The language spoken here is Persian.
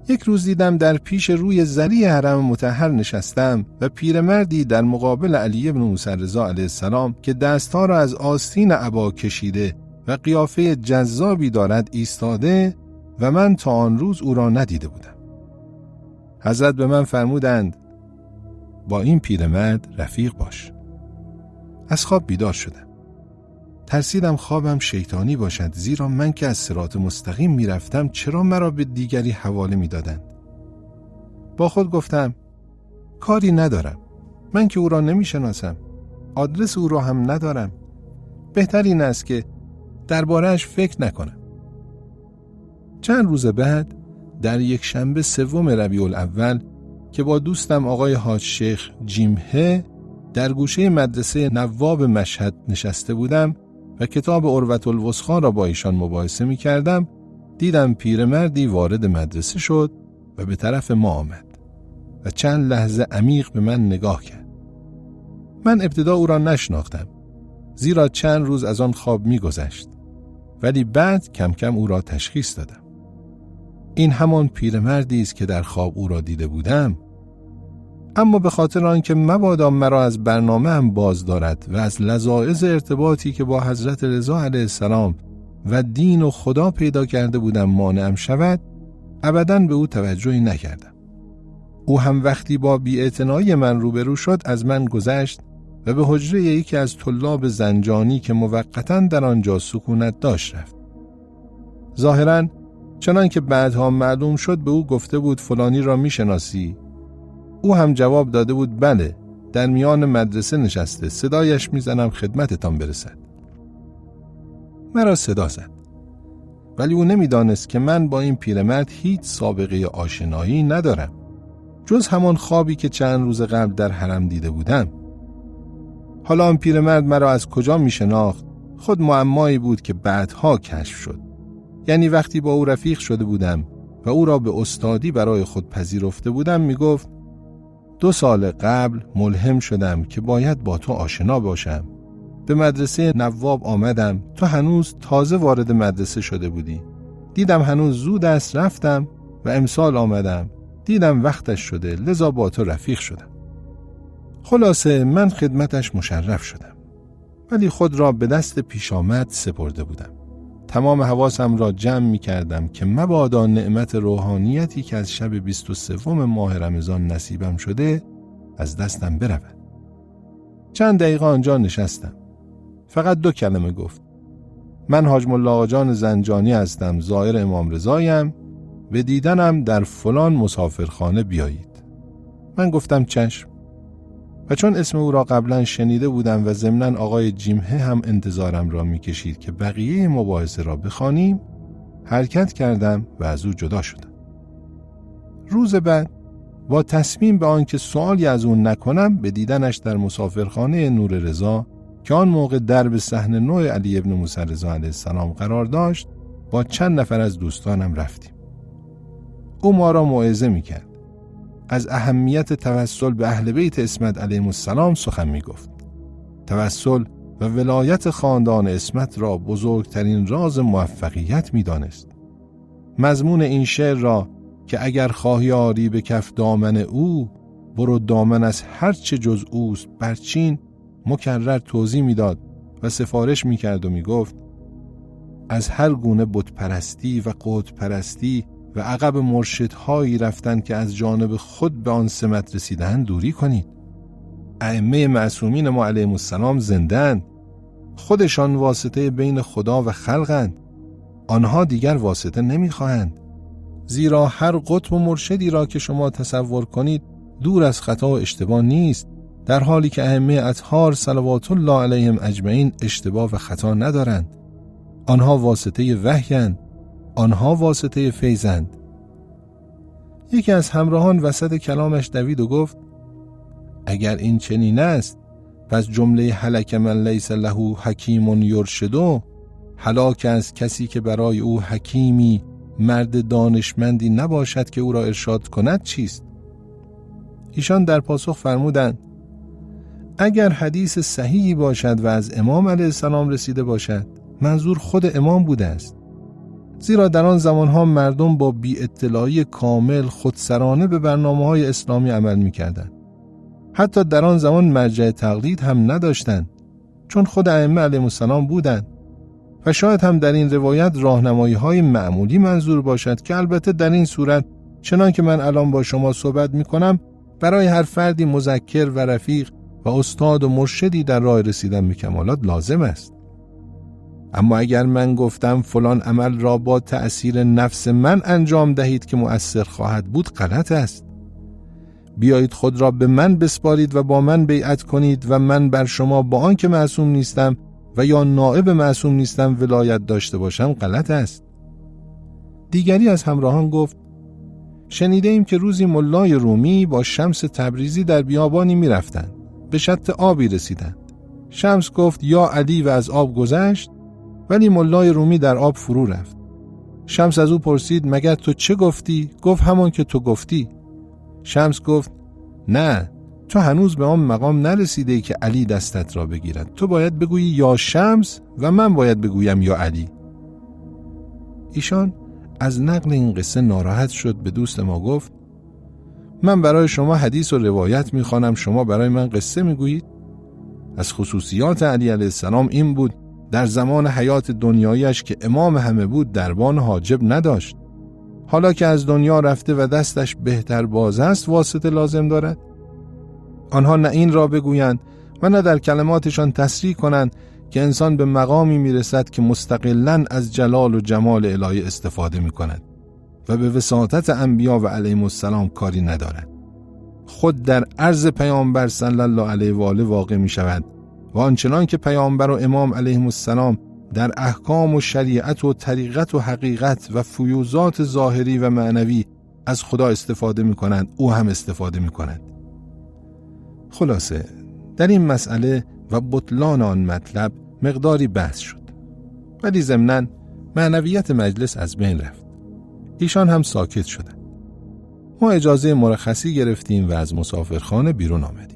یک روز دیدم در پیش روی ضریح حرم مطهر نشستم و پیرمردی در مقابل علی بن موسی رضا علیه السلام که دستها را از آستین عبا کشیده و قیافه جذابی دارد ایستاده و من تا آن روز او را ندیده بودم. حضرت به من فرمودند با این پیرمرد رفیق باش. از خواب بیدار شدم. ترسیدم خوابم شیطانی باشد، زیرا من که از صراط مستقیم می رفتم چرا مرا به دیگری حواله می دادند؟ با خود گفتم کاری ندارم، من که او را نمی شناسم، آدرس او را هم ندارم، بهتر این است که درباره‌اش فکر نکنم. چند روز بعد در یک شنبه 3 ربیع الاول که با دوستم آقای حاج شیخ جیمه در گوشه مدرسه نواب مشهد نشسته بودم و کتاب عروة الوثقی را با ایشان مباحثه می کردم، دیدم پیرمردی وارد مدرسه شد و به طرف ما آمد و چند لحظه عمیق به من نگاه کرد. من ابتدا او را نشناختم، زیرا چند روز از آن خواب می گذشت، ولی بعد کم کم او را تشخیص دادم. این همان پیرمردی است که در خواب او را دیده بودم. اما به خاطر آنکه مبادا مرا از برنامه هم باز دارد و از لذایذ ارتباطی که با حضرت رضا علیه السلام و دین و خدا پیدا کرده بودم مانعم شود، ابداً به او توجهی نکردم. او هم وقتی با بی‌اعتنایی من روبرو شد از من گذشت و به حجره یکی از طلاب زنجانی که موقتاً در آنجا سکونت داشت رفت. ظاهراً چنان که بعدها معلوم شد به او گفته بود فلانی را میشناسی؟ او هم جواب داده بود بله، در میان مدرسه نشسته، صدایش میزنم خدمتتان برسد. مرا صدا زد، ولی او نمیدانست که من با این پیرمرد هیچ سابقه آشنایی ندارم جز همان خوابی که چند روز قبل در حرم دیده بودم. حالا آن پیرمرد مرا از کجا میشناخت خود معمایی بود که بعدها کشف شد. یعنی وقتی با او رفیق شده بودم و او را به استادی برای خود پذیرفته بودم میگفت 2 سال قبل ملهم شدم که باید با تو آشنا باشم. به مدرسه نواب آمدم، تو هنوز تازه وارد مدرسه شده بودی. دیدم هنوز زود است رفتم و امسال آمدم. دیدم وقتش شده، لذا با تو رفیق شدم. خلاصه من خدمتش مشرف شدم، ولی خود را به دست پیش آمد سپرده بودم. تمام حواسم را جمع می کردم که مبادا نعمت روحانیتی که از شب 23 ماه رمضان نصیبم شده از دستم برود. چند دقیقه آنجا نشستم. فقط 2 کلمه گفت. من حاج ملا آقا جان زنجانی هستم، زائر امام رضایم، به دیدنم در فلان مسافرخانه بیایید. من گفتم چشم. و چون اسم او را قبلا شنیده بودم و ضمناً آقای جیمه هم انتظارم را می‌کشید که بقیه مباحثه را بخوانیم، حرکت کردم و از او جدا شدم. روز بعد با تصمیم به آنکه سوالی از او نکنم به دیدنش در مسافرخانه نور رضا که آن موقع درب صحن نو علی بن موسی رضا علیه السلام قرار داشت با چند نفر از دوستانم رفتیم. او ما را موعظه می‌کرد. از اهمیت توسل به اهل بیت عصمت علیهم السلام سخن می گفت. توسل و ولایت خاندان عصمت را بزرگترین راز موفقیت می دانست. مضمون این شعر را که اگر خواهی آری به کف دامن او، برو دامن از هر چه جز اوست برچین، مکرر توضیح می داد و سفارش می کرد و می گفت از هر گونه بت پرستی و قطب پرستی و عقب مرشدهایی رفتن که از جانب خود به آن سمت رسیدن دوری کنید. ائمه معصومین ما علیهم السلام زنده‌اند، خودشان واسطه بین خدا و خلقند، آنها دیگر واسطه نمیخواهند. زیرا هر قطب و مرشدی را که شما تصور کنید دور از خطا و اشتباه نیست، در حالی که ائمه اطهار صلوات الله علیهم اجمعین اشتباه و خطا ندارند. آنها واسطه وحیند، آنها واسطه فیضند. یکی از همراهان وسط کلامش دوید و گفت اگر این چنین است پس جمله هلک من لیس له حکیم یرشدو، هلاک از کسی که برای او حکیمی مرد دانشمندی نباشد که او را ارشاد کند چیست؟ ایشان در پاسخ فرمودند اگر حدیث صحیحی باشد و از امام علیه السلام رسیده باشد منظور خود امام بوده است، زیرا در آن زمانها مردم با بی اطلاعی کامل خودسرانه به برنامه‌های اسلامی عمل می‌کردند. حتی در آن زمان مرجع تقلید هم نداشتند، چون خود ائمه علیهم السلام بودند. و شاید هم در این روایت راهنمایی‌های معمولی منظور باشد که البته در این صورت چنان که من الان با شما صحبت می‌کنم برای هر فردی مذکر و رفیق و استاد و مرشدی در راه رسیدن به کمالات لازم است. اما اگر من گفتم فلان عمل را با تأثیر نفس من انجام دهید که مؤثر خواهد بود، غلط است. بیایید خود را به من بسپارید و با من بیعت کنید و من بر شما با آنکه معصوم نیستم و یا نائب معصوم نیستم ولایت داشته باشم، غلط است. دیگری از همراهان گفت: شنیده ایم که روزی ملای رومی با شمس تبریزی در بیابانی می رفتند. به شط آبی رسیدند. شمس گفت یا علی و از آب گذشت، ولی ملای رومی در آب فرو رفت. شمس از او پرسید مگر تو چه گفتی؟ گفت همان که تو گفتی. شمس گفت نه، تو هنوز به آن مقام نرسیده که علی دستت را بگیرد. تو باید بگویی یا شمس و من باید بگویم یا علی. ایشان از نقل این قصه ناراحت شد، به دوست ما گفت: من برای شما حدیث و روایت میخوانم، شما برای من قصه میگویید؟ از خصوصیات علی علیه السلام این بود در زمان حیات دنیایش که امام همه بود دربان حاجب نداشت. حالا که از دنیا رفته و دستش بهتر باز است، واسطه لازم دارد؟ آنها نه این را بگویند و نه در کلماتشان تصریح کنند که انسان به مقامی میرسد که مستقلاً از جلال و جمال الهی استفاده میکند و به وساطت انبیا و علیهم السلام کاری ندارد. خود در عرض پیامبر صلی الله علیه و آله واقع می شود و آنچنان که پیامبر و امام علیهم السلام در احکام و شریعت و طریقت و حقیقت و فیوضات ظاهری و معنوی از خدا استفاده می کنند، او هم استفاده می کند. خلاصه در این مسئله و بطلان آن مطلب مقداری بحث شد، ولی ضمناً معنویت مجلس از بین رفت. ایشان هم ساکت شدند. ما اجازه مرخصی گرفتیم و از مسافرخانه بیرون آمدیم.